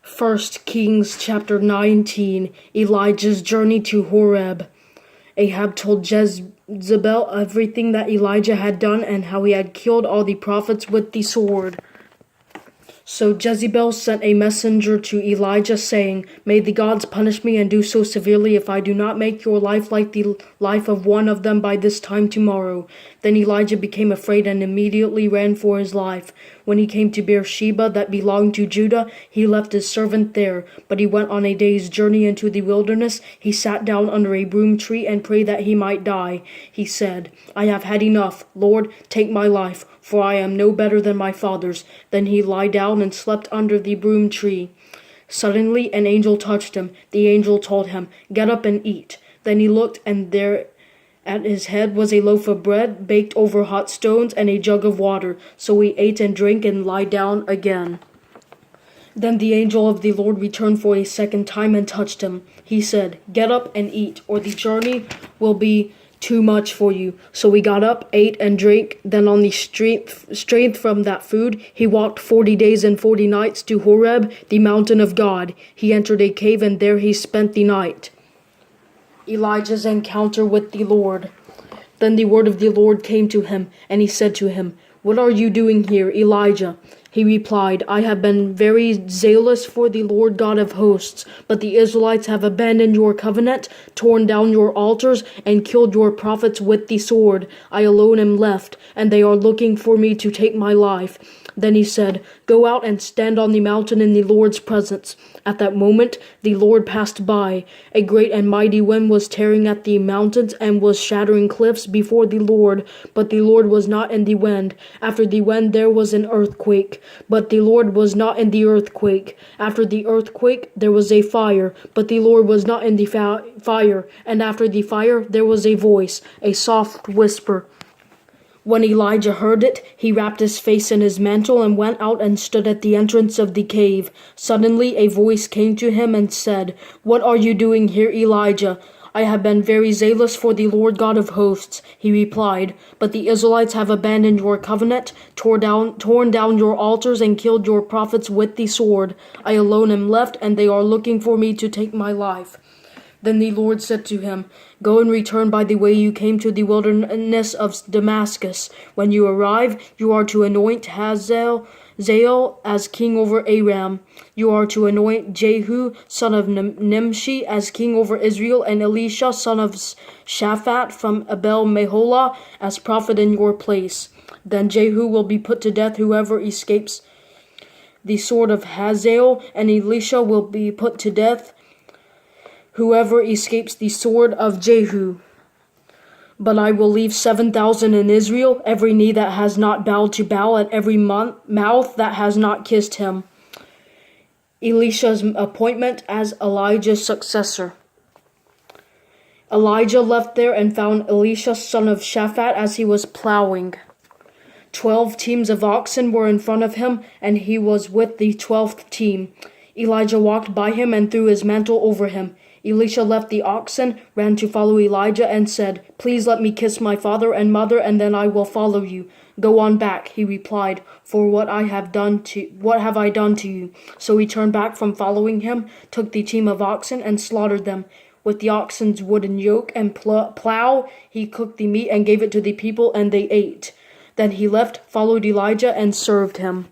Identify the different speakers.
Speaker 1: First Kings chapter 19, Elijah's journey to Horeb. Ahab told Jezebel everything that Elijah had done and how he had killed all the prophets with the sword. So Jezebel sent a messenger to Elijah, saying, "May the gods punish me and do so severely if I do not make your life like the life of one of them by this time tomorrow." Then Elijah became afraid and immediately ran for his life. When he came to Beersheba that belonged to Judah, he left his servant there. But he went on a day's journey into the wilderness. He sat down under a broom tree and prayed that he might die. He said, "I have had enough. Lord, take my life, for I am no better than my fathers." Then he lay down and slept under the broom tree. Suddenly an angel touched him. The angel told him, "Get up and eat." Then he looked, and there at his head was a loaf of bread baked over hot stones and a jug of water. So he ate and drank and lay down again. Then the angel of the Lord returned for a second time and touched him. He said, "Get up and eat, or the journey will be too much for you." So he got up, ate and drank. Then on the strength from that food, he walked 40 days and 40 nights to Horeb, the mountain of God. He entered a cave, and there he spent the night. Elijah's encounter with the Lord. Then the word of the Lord came to him, and he said to him, "What are you doing here, Elijah?" He replied, "I have been very zealous for the Lord God of hosts, but the Israelites have abandoned your covenant, torn down your altars, and killed your prophets with the sword. I alone am left, and they are looking for me to take my life." Then he said, "Go out and stand on the mountain in the Lord's presence." At that moment the Lord passed by. A great and mighty wind was tearing at the mountains and was shattering cliffs before the Lord, but the Lord was not in the wind. After the wind there was an earthquake, but the Lord was not in the earthquake. After the earthquake there was a fire, but the Lord was not in the fire. And after the fire there was a voice, a soft whisper. When Elijah heard it, he wrapped his face in his mantle and went out and stood at the entrance of the cave. Suddenly a voice came to him and said, "What are you doing here, Elijah?" "I have been very zealous for the Lord God of hosts," he replied, "but the Israelites have abandoned your covenant, torn down your altars, and killed your prophets with the sword. I alone am left, and they are looking for me to take my life." Then the Lord said to him, "Go and return by the way you came to the wilderness of Damascus. When you arrive, you are to anoint Hazael as king over Aram. You are to anoint Jehu, son of Nimshi, as king over Israel, and Elisha, son of Shaphat from Abel-Meholah, as prophet in your place. Then Jehu will be put to death whoever escapes the sword of Hazael, and Elisha will be put to death whoever escapes the sword of Jehu. But I will leave 7,000 in Israel, every knee that has not bowed to Baal, and every mouth that has not kissed him." Elisha's appointment as Elijah's successor. Elijah left there and found Elisha, son of Shaphat, as he was plowing. 12 teams of oxen were in front of him, and he was with the 12th team. Elijah walked by him and threw his mantle over him. Elisha left the oxen, ran to follow Elijah, and said, "Please let me kiss my father and mother, and then I will follow you." "Go on back," he replied, "for what have I done to you?" So he turned back from following him, took the team of oxen, and slaughtered them. With the oxen's wooden yoke and plow, he cooked the meat and gave it to the people, and they ate. Then he left, followed Elijah, and served him.